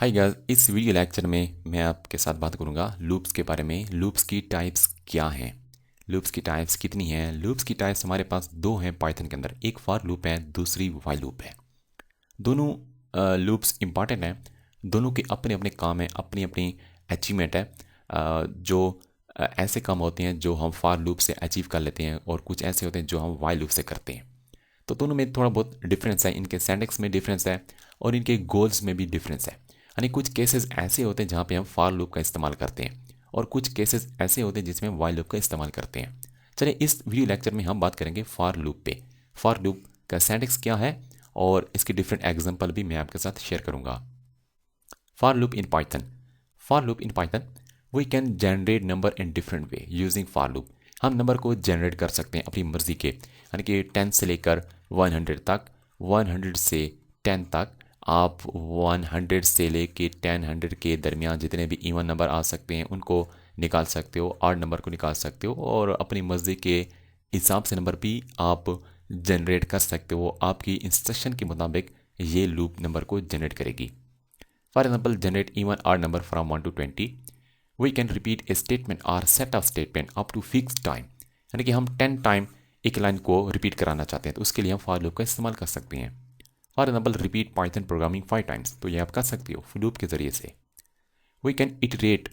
Hi guys, इस video lecture में मैं आपके साथ बात करूंगा लूप्स के बारे में। लूप्स की टाइप्स क्या हैं, लूप्स की टाइप्स कितनी हैं। लूप्स की टाइप्स हमारे पास दो हैं पाइथन के अंदर, एक फॉर लूप है, दूसरी व्हाइल लूप है। दोनों लूप्स इंपॉर्टेंट हैं, दोनों के अपने अपने काम हैं, अपनी अपनी अचीवमेंट है। जो ऐसे काम होते हैं जो हम फॉर लूप से अचीव कर लेते हैं और कुछ ऐसे होते हैं जो हम व्हाइल लूप से करते हैं। तो दोनों में थोड़ा बहुत डिफरेंस है, इनके सिंटैक्स में डिफरेंस है और इनके गोल्स में भी डिफरेंस है। यानी कुछ केसेस ऐसे होते हैं जहाँ पे हम फॉर लूप का इस्तेमाल करते हैं और कुछ केसेस ऐसे होते हैं जिसमें व्हाइल लूप का इस्तेमाल करते हैं। चलिए इस वीडियो लेक्चर में हम बात करेंगे फॉर लूप पे। फॉर लूप का सिंटैक्स क्या है और इसके डिफरेंट एग्जांपल भी मैं आपके साथ शेयर करूंगा। For loop in Python. For loop in Python we can generate number in different way using for loop. हम नंबर को जनरेट कर सकते हैं अपनी मर्जी के, यानी कि 10 से लेकर 100 तक, 100 से 10 तक। आप 100 से लेके 10 के दरमियान जितने भी इवन नंबर आ सकते हैं उनको निकाल सकते हो, ऑड नंबर को निकाल सकते हो और अपनी मर्जी के हिसाब से नंबर भी आप जनरेट कर सकते हो। आपकी इंस्ट्रक्शन के मुताबिक ये लूप नंबर को जनरेट करेगी। For example, generate even odd number from 1 to 20. We can repeat a statement or set of statement up to fixed time. यानी कि हम 10 टाइम एक लाइन को रिपीट कराना चाहते हैं तो उसके लिए हम फॉर लूप का इस्तेमाल कर सकते हैं। For example, repeat Python programming 5 times, तो ये आप कर सकते हो लूप के जरिए से। We can iterate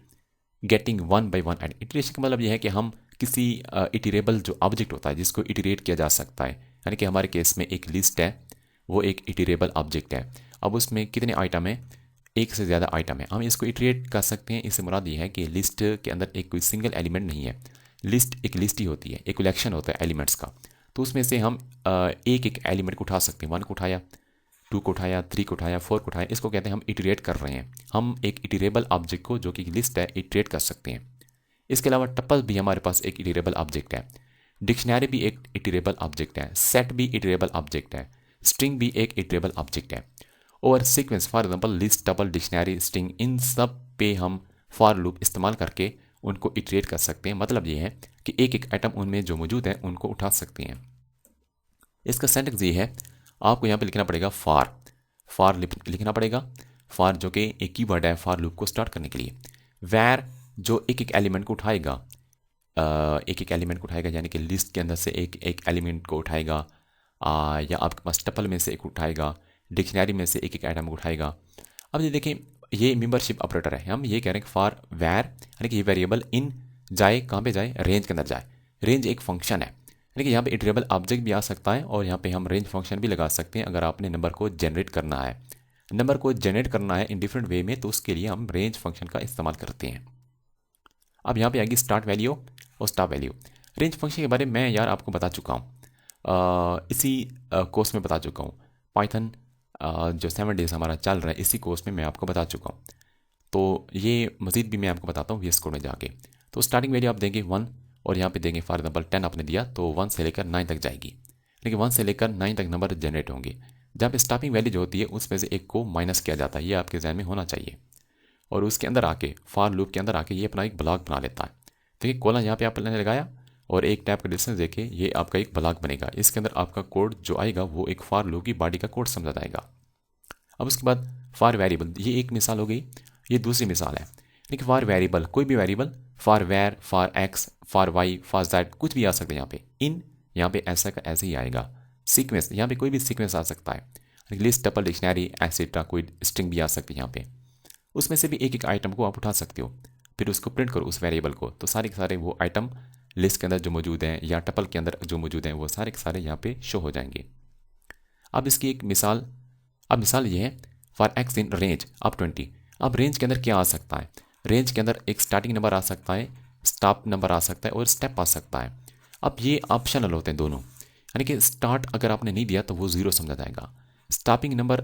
getting one by one and iteration का मतलब यह है कि हम किसी इटरेबल जो ऑब्जेक्ट होता है जिसको इटरेट किया जा सकता है, यानी कि हमारे केस में एक लिस्ट है, वो एक इटरेबल ऑब्जेक्ट है। अब उसमें कितने आइटम है, एक से ज़्यादा आइटम है, हम इसको इटरेट कर सकते हैं। इससे मुराद ये है कि लिस्ट के अंदर एक कोई सिंगल एलिमेंट नहीं है, लिस्ट एक लिस्ट ही होती है, एक कलेक्शन होता है एलिमेंट्स का। तो उसमें से हम एक एक एलिमेंट को उठा सकते हैं, 1 को उठाया, 2 को उठाया, 3 को उठाया, 4 को उठाया। इसको कहते हैं हम इटरेट कर रहे हैं। हम एक इटरेबल ऑब्जेक्ट को जो कि लिस्ट है इटरेट कर सकते हैं। इसके अलावा टपल भी हमारे पास एक इटरेबल ऑब्जेक्ट है, डिक्शनरी भी एक इटरेबल ऑब्जेक्ट है, सेट भी इटरेबल ऑब्जेक्ट है, स्ट्रिंग भी एक इटरेबल ऑब्जेक्ट है। और sequence, for example list, tuple, dictionary, string, इन सब पे हम फॉर लूप इस्तेमाल करके उनको इटरेट कर सकते हैं। मतलब ये है कि एक एक आइटम उनमें जो मौजूद है उनको उठा सकते हैं। इसका सेंटेक्स ये है, आपको यहाँ पे लिखना पड़ेगा फॉर, फॉर लिखना पड़ेगा। फॉर जो कि एक कीवर्ड है फॉर लूप को स्टार्ट करने के लिए। वैर जो एक एक एलिमेंट को उठाएगा, एक एक एलिमेंट को उठाएगा, यानी कि लिस्ट के अंदर से एक एक एलिमेंट को उठाएगा, या आपके पास टपल में से एक उठाएगा, डिक्शनरी में से एक एक आइटम को उठाएगा। अब ये देखें, ये मेंबरशिप ऑपरेटर है। हम ये कह रहे हैं कि फॉर वैर, यानी कि ये वेरिएबल इन जाए, कहाँ पे जाए, रेंज के अंदर जाए। रेंज एक फंक्शन है, यानी कि यहाँ पे इटरेबल ऑब्जेक्ट भी आ सकता है और यहाँ पे हम रेंज फंक्शन भी लगा सकते हैं। अगर आपने नंबर को जनरेट करना है, नंबर को जनरेट करना है इन डिफरेंट वे में, तो उसके लिए हम रेंज फंक्शन का इस्तेमाल करते हैं। अब यहाँ पे आएगी स्टार्ट वैल्यू और स्टॉप वैल्यू। रेंज फंक्शन के बारे में मैं यार आपको बता चुका हूँ, इसी कोर्स में बता चुका हूँ। पाइथन जो 7 डेज हमारा चल रहा है, इसी कोर्स में मैं आपको बता चुका हूँ। तो ये मज़ीद भी मैं आपको बताता हूँ VS कोड में जाके। तो स्टार्टिंग वैल्यू आप देंगे 1 और यहाँ पे देंगे फॉर एग्जाम्पल 10 आपने दिया तो 1 से लेकर 9 तक जाएगी, लेकिन 1 से लेकर 9 तक नंबर जनरेट होंगे। जहाँ पे स्टार्टिंग वैल्यू जो होती है उसमें से एक को माइनस किया जाता है, ये आपके जहन में होना चाहिए। और उसके अंदर आके, फॉर लूप के अंदर आके ये अपना एक ब्लॉक बना लेता है। देखिए कोलन यहाँ पे आपने लगाया और एक टैप का डिस्टेंस देके ये आपका एक ब्लॉक बनेगा। इसके अंदर आपका कोड जो आएगा वो एक फॉर लूप की बॉडी का कोड समझा जाएगा। अब उसके बाद फॉर वेरिएबल, ये एक मिसाल हो गई। ये दूसरी मिसाल है, देखिए फॉर वेरिएबल, कोई भी variable, for var, for X, for Y, for Z, कुछ भी आ सकता है यहाँ पे। इन यहाँ पे ऐसा का ऐसे ही आएगा। सीक्वेंस, यहाँ पे कोई भी सीक्वेंस आ सकता है, लिस्ट, टपल, डिक्शनरी, एसेट्रा, कोई स्ट्रिंग भी आ सकती है यहाँ पे। उसमें से भी एक एक आइटम को आप उठा सकते हो, फिर उसको प्रिंट करो उस वेरिएबल को, तो सारे के सारे वो आइटम लिस्ट के अंदर जो मौजूद हैं या टपल के अंदर जो मौजूद हैं वो सारे के सारे यहाँ पे शो हो जाएंगे। अब इसकी एक मिसाल, अब मिसाल ये है for x in range up 20। अब रेंज के अंदर क्या आ सकता है, रेंज के अंदर एक स्टार्टिंग नंबर आ सकता है, स्टॉप नंबर आ सकता है और स्टेप आ सकता है। अब ये ऑप्शनल होते हैं दोनों, यानी कि स्टार्ट अगर आपने नहीं दिया तो वो 0 समझा जाएगा। स्टॉपिंग नंबर,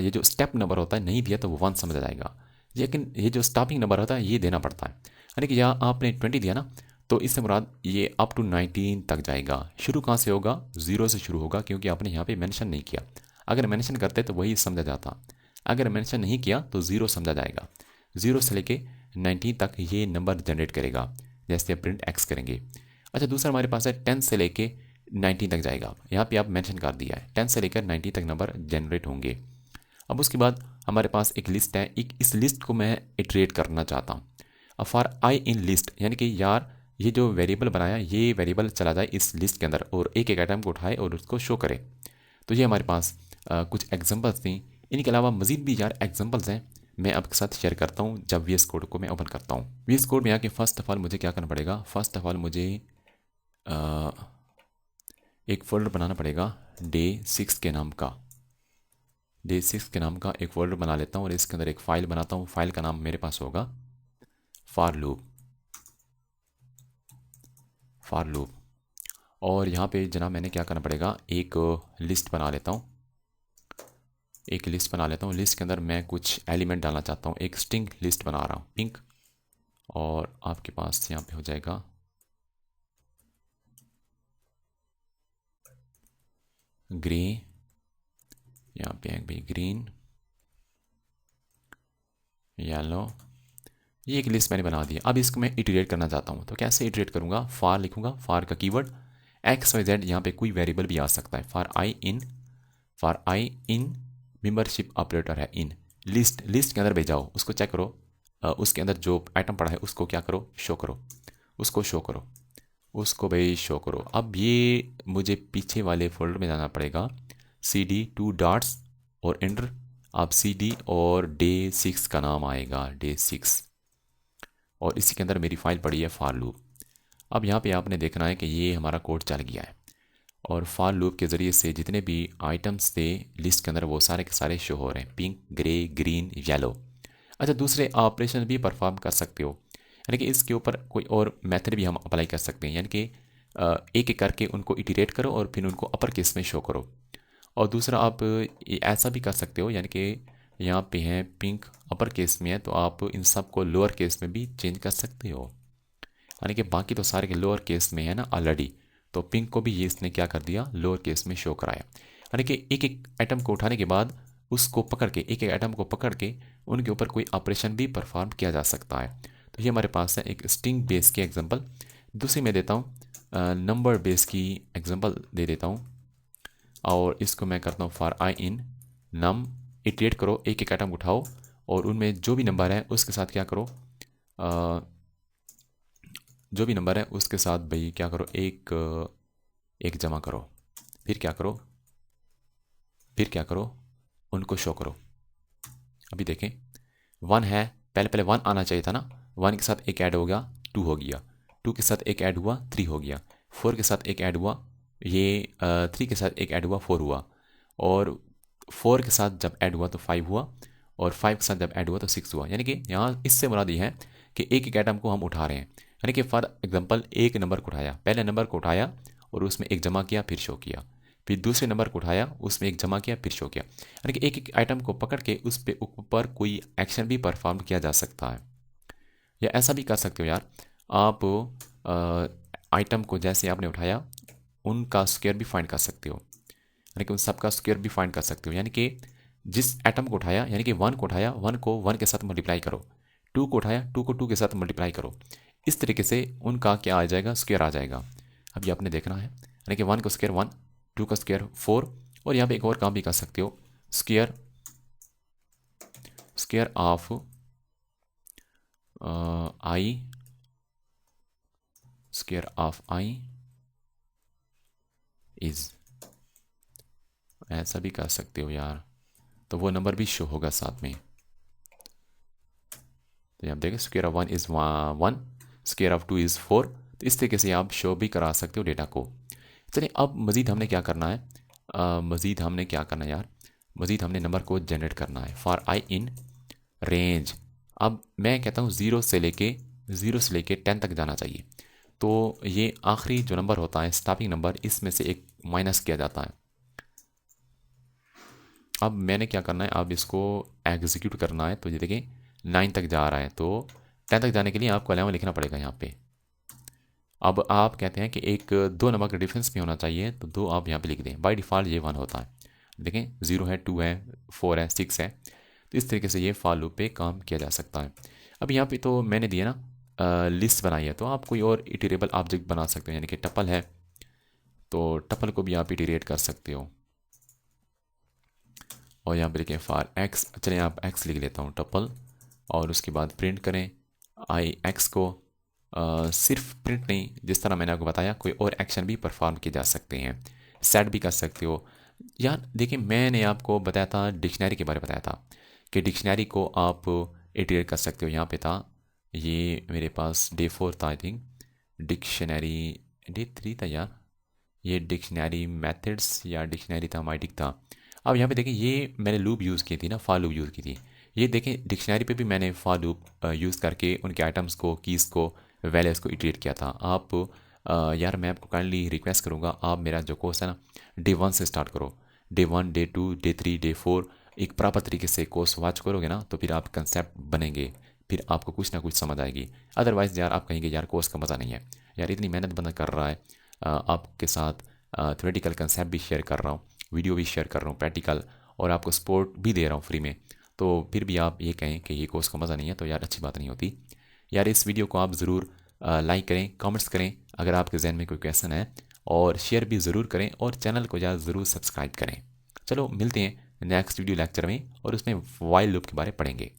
ये जो स्टेप नंबर होता है नहीं दिया तो वो 1 समझा जाएगा। लेकिन ये जो स्टॉपिंग नंबर होता है ये देना पड़ता है, यानी कि यहाँ आपने 20 दिया ना तो इससे मुराद ये अप टू 19 तक जाएगा। शुरू कहाँ से होगा, 0 से शुरू होगा, क्योंकि आपने यहाँ पे मेंशन नहीं किया। अगर मेंशन करते तो वही समझा जाता, अगर मेंशन नहीं किया तो 0 समझा जाएगा। 0 से लेके 19 तक ये नंबर जनरेट करेगा, जैसे प्रिंट एक्स करेंगे। अच्छा, दूसरा हमारे पास है 10 से लेके 19 तक जाएगा, यहाँ पे आप मेंशन कर दिया है 10 से लेकर 19 तक नंबर जनरेट होंगे। अब उसके बाद हमारे पास एक लिस्ट है, एक इस लिस्ट को मैं इटरेट करना चाहता हूँ। अब फॉर आई इन लिस्ट, यानी कि यार ये जो वेरिएबल बनाया ये वेरिएबल चला जाए इस लिस्ट के अंदर और एक एक आइटम को उठाए और उसको शो करे। तो ये हमारे पास कुछ एग्जांपल्स थी। इनके अलावा मज़ीद भी यार एग्जांपल्स हैं, मैं आपके साथ शेयर करता हूँ जब वी एस कोड को मैं ओपन करता हूँ। वी एस कोड में आके फर्स्ट ऑफ ऑल मुझे क्या करना पड़ेगा, फर्स्ट ऑफ ऑल मुझे एक फ़ोल्डर बनाना पड़ेगा डे 6 के नाम का। डे 6 के नाम का एक फ़ोल्डर बना लेता हूँ और इसके अंदर एक फ़ाइल बनाता हूँ। फाइल का नाम मेरे पास होगा फॉर लूप। और यहाँ पे जनाब मैंने क्या करना पड़ेगा, एक लिस्ट बना लेता हूँ। लिस्ट के अंदर मैं कुछ एलिमेंट डालना चाहता हूँ। एक स्ट्रिंग लिस्ट बना रहा हूँ पिंक, और आपके पास यहाँ पे हो जाएगा ग्रे, यहाँ पे है भाई ग्रीन, येलो। ये एक लिस्ट मैंने बना दी। अब इसको मैं इटरेट करना चाहता हूँ, तो कैसे इटरेट करूँगा, फॉर लिखूँगा, फॉर का कीवर्ड XYZ, यहाँ पे कोई वेरिएबल भी आ सकता है। For I in membership operator है इन लिस्ट के अंदर भेजाओ, उसको चेक करो, उसके अंदर जो आइटम पड़ा है उसको क्या करो, शो करो, उसको भाई शो करो। अब ये मुझे पीछे वाले फोल्डर में जाना पड़ेगा, CD 2 डॉट्स और एंटर। अब CD और डे 6 का नाम आएगा, डे 6, और इसी के अंदर मेरी फाइल पड़ी है फॉर लूप। अब यहाँ पे आपने देखना है कि ये हमारा कोड चल गया है, और फॉर लूप के ज़रिए से जितने भी आइटम्स थे लिस्ट के अंदर वो सारे के सारे शो हो रहे हैं, पिंक, ग्रे, ग्रीन, येलो। अच्छा, दूसरे ऑपरेशन भी परफॉर्म कर सकते हो, यानी कि इसके ऊपर कोई और मेथड भी हम अप्लाई कर सकते हैं, यानी कि एक एक करके उनको इटरेट करो और फिर उनको अपर केस में शो करो। और दूसरा आप ऐसा भी कर सकते हो, यानी कि यहाँ पे है पिंक अपर केस में है, तो आप इन सब को लोअर केस में भी चेंज कर सकते हो, यानी कि बाकी तो सारे के लोअर केस में है ना ऑलरेडी, तो पिंक को भी ये इसने क्या कर दिया, लोअर केस में शो कराया। यानी कि एक एक आइटम को उठाने के बाद उसको पकड़ के, एक एक आइटम को पकड़ के उनके ऊपर कोई ऑपरेशन भी परफॉर्म किया जा सकता है। तो ये हमारे पास है एक स्ट्रिंग बेस की एग्जांपल। दूसरी मैं देता हूँ नंबर बेस की एग्जांपल दे देता हूँ, और इसको मैं करता हूँ for I in num, iterate करो, एक एक आइटम उठाओ और उनमें जो भी नंबर है उसके साथ क्या करो, जो भी नंबर है उसके साथ भाई क्या करो, एक जमा करो, फिर क्या करो, उनको शो करो। अभी देखें 1 है, पहले 1 आना चाहिए था ना, 1 के साथ एक ऐड हो गया 2 हो गया, 2 के साथ एक ऐड हुआ 3 हो गया, 4 के साथ एक ऐड हुआ, ये 3 के साथ एक ऐड हुआ 4 हुआ, और 4 के साथ जब ऐड हुआ तो 5 हुआ, और 5 के साथ जब ऐड हुआ तो 6 हुआ। यानी कि यहाँ इससे मुराद ये है कि एक एक आइटम को हम उठा रहे हैं, यानी कि फॉर एग्जांपल एक नंबर को उठाया, पहले नंबर को उठाया और उसमें एक जमा किया फिर शो किया, फिर दूसरे नंबर को उठाया उसमें एक जमा किया फिर शो किया, यानी कि एक एक आइटम को पकड़ के उस पे ऊपर कोई एक्शन भी परफॉर्म किया जा सकता है। या ऐसा भी कर सकते हो यार, आप आइटम को जैसे आपने उठाया उनका स्क्वायर भी फाइंड कर सकते हो, यानी कि उन सब का स्क्वायर भी फाइंड कर सकते हो। यानी कि जिस एटम को उठाया, यानी कि 1 को उठाया 1 को 1 के साथ मल्टीप्लाई करो, 2 को उठाया 2 को 2 के साथ मल्टीप्लाई करो, इस तरीके से उनका क्या आ जाएगा, स्क्वायर आ जाएगा। अभी आपने देखना है, यानी कि 1 का स्क्वायर 1, 2 का स्क्वायर 4, और यहाँ पे एक और काम भी कर सकते हो, square of I, square of I is, ऐसा भी कर सकते हो यार, तो वो नंबर भी शो होगा साथ में। तो आप देखें square of 1 is 1, square of 2 is 4, तो इस तरीके से आप शो भी करा सकते हो डेटा को। चलिए अब मज़ीद हमने क्या करना है, यार, मज़ीद हमने नंबर को जनरेट करना है फॉर आई इन रेंज। अब मैं कहता हूँ 0 से लेके 10 तक जाना चाहिए, तो ये आखिरी जो नंबर होता है स्टार्टिंग नंबर, इसमें से एक माइनस किया जाता है। अब मैंने क्या करना है, अब इसको एग्जीक्यूट करना है, तो ये देखें 9 तक जा रहा है, तो 10 तक जाने के लिए आपको 11 लिखना पड़ेगा यहाँ पे। अब आप कहते हैं कि एक 2 नंबर का डिफरेंस भी होना चाहिए, तो 2 आप यहाँ पे लिख दें, बाय डिफ़ॉल्ट ये 1 होता है। देखें 0 है, 2 है, 4 है, 6 है, तो इस तरीके से ये फॉर लूप पे काम किया जा सकता है। अब यहाँ पे तो मैंने दिया ना लिस्ट बनाई है, तो आप कोई और इटरेबल ऑब्जेक्ट बना सकते हो, यानी कि टपल है तो टपल को भी आप इटरेट कर सकते हो। और यहाँ पे लिखें फॉर एक्स, चलें आप एक्स लिख लेता हूँ टपल, और उसके बाद प्रिंट करें आई एक्स को। सिर्फ प्रिंट नहीं, जिस तरह मैंने आपको बताया कोई और एक्शन भी परफॉर्म किए जा सकते हैं, सेट भी कर सकते हो। यार देखिए, मैंने आपको बताया था डिक्शनरी के बारे में बताया था कि डिक्शनरी को आप इटरेट कर सकते हो। यहाँ पे था, ये मेरे पास डे 4 था आई थिंक, डिक्शनरी डे 3 था यार, ये डिक्शनरी मेथड्स या डिक्शनरी था, माइटिक था। अब यहाँ पे देखिए, ये मैंने लूप यूज़ की थी ना, फॉर लूप यूज़ की थी। ये देखें डिक्शनरी पे भी मैंने फॉर लूप यूज़ करके उनके आइटम्स को, कीज़ को, वैल्यूज़ को इटरेट किया था। आप यार मैं आपको काइंडली रिक्वेस्ट करूँगा, आप मेरा जो कोर्स है ना, डे 1 से स्टार्ट करो। डे 1, डे 2, डे 3, डे 4 एक प्रॉपर तरीके से कोर्स वॉच करोगे ना, तो फिर आप कंसेप्ट बनेंगे, फिर आपको कुछ ना कुछ समझ आएगी। अदरवाइज़ यार आप कहेंगे यार कोर्स का मज़ा नहीं है, यार इतनी मेहनत बंदा कर रहा है, आपके साथ थ्योरेटिकल कंसेप्ट भी शेयर कर रहा हूँ, वीडियो भी शेयर कर रहा हूँ प्रैक्टिकल, और आपको सपोर्ट भी दे रहा हूँ फ्री में, तो फिर भी आप ये कहें कि ये कोर्स का मज़ा नहीं है, तो यार अच्छी बात नहीं होती। यार इस वीडियो को आप ज़रूर लाइक करें, कमेंट्स करें अगर आपके जहन में कोई क्वेश्चन है, और शेयर भी ज़रूर करें, और चैनल को यार ज़रूर सब्सक्राइब करें। चलो मिलते हैं नेक्स्ट वीडियो लेक्चर में, और उसमें वाइल लूप के बारे में पढ़ेंगे।